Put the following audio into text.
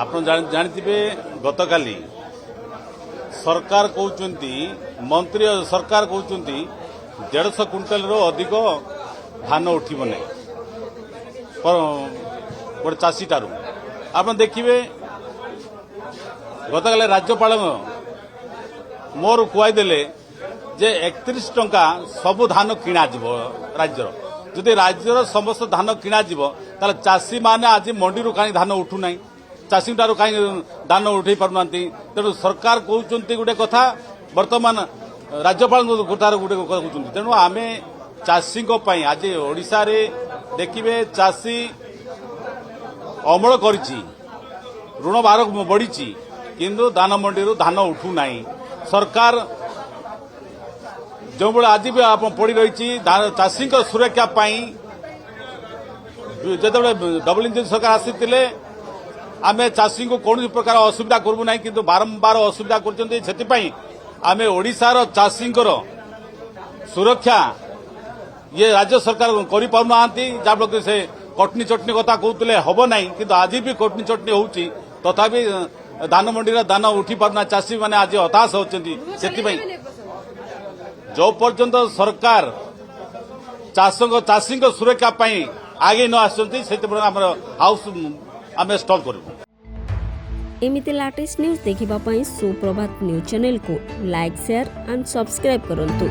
ଆପଣ ଜାଣିଥିବେ ଗତକାଲି ସରକାର କହୁଛନ୍ତି ମନ୍ତ୍ରୀ ସରକାର କହୁଛନ୍ତି 150 କ୍ୱିଣ୍ଟାଲରୁ ଅଧିକ ଧାନ ଉଠିବ ନାହିଁ ଗୋଟେ ଚାଷୀଠାରୁ। ଆପଣ ଦେଖିବେ ଗତକାଲି ରାଜ୍ୟପାଳ ମୋର କୁହାଇଦେଲେ ଯେ 31 ଟଙ୍କା ସବୁ ଧାନ କିଣାଯିବ ରାଜ୍ୟର। ଯଦି ରାଜ୍ୟର ସମସ୍ତ ଧାନ କିଣାଯିବ ତାହେଲେ ଚାଷୀମାନେ ଆଜି ମଣ୍ଡିରୁ କାହିଁ ଧାନ ଉଠୁନାହିଁ, ଚାଷୀଠାରୁ କାହିଁ ଧାନ ଉଠାଇ ପାରୁନାହାନ୍ତି। ତେଣୁ ସରକାର କହୁଛନ୍ତି ଗୋଟେ କଥା, ବର୍ତ୍ତମାନ ରାଜ୍ୟପାଳଙ୍କ ଠାରୁ ଗୋଟେ କହୁଛନ୍ତି। ତେଣୁ ଆମେ ଚାଷୀଙ୍କ ପାଇଁ ଆଜି ଓଡ଼ିଶାରେ ଦେଖିବେ ଚାଷୀ ଅମଳ କରିଛି, ଋଣ ଭାର ବଢ଼ିଛି, କିନ୍ତୁ ଧାନ ମଣ୍ଡିରୁ ଧାନ ଉଠୁନାହିଁ। ସରକାର ଯେଉଁଭଳି ଆଜି ବି ଆପଣ ପଡ଼ି ରହିଛି ଚାଷୀଙ୍କ ସୁରକ୍ଷା ପାଇଁ ଯେତେବେଳେ ଡବଲ ଇଞ୍ଜିନ୍ ସରକାର ଆସିଥିଲେ ଆମେ ଚାଷୀଙ୍କୁ କୌଣସି ପ୍ରକାର ଅସୁବିଧା କରିବୁ ନାହିଁ, କିନ୍ତୁ ବାରମ୍ବାର ଅସୁବିଧା କରୁଛନ୍ତି। ସେଥିପାଇଁ ଆମେ ଓଡ଼ିଶାର ଚାଷୀଙ୍କର ସୁରକ୍ଷା ଇଏ ରାଜ୍ୟ ସରକାର କରିପାରୁନାହାନ୍ତି। ଯାହାଫଳରେ ସେ କଟନୀ ଚଟନୀ କଥା କହୁଥିଲେ ହେବ ନାହିଁ, କିନ୍ତୁ ଆଜି ବି କଟନୀ ଚଟନୀ ହେଉଛି, ତଥାପି ଧାନ ମଣ୍ଡିରେ ଧାନ ଉଠି ପାରୁନାହିଁ। ଚାଷୀମାନେ ଆଜି ହତାଶ ହେଉଛନ୍ତି। ସେଥିପାଇଁ जो पर्यंत सरकार चाषी सुरक्षा आगे न आसुँच हाउस आम स्टॉप करूँ। एमिति लेटेस्ट न्यूज देखिबा पई सुप्रभात न्यूज चैनल को लाइक शेयर एंड सब्सक्राइब करंतु।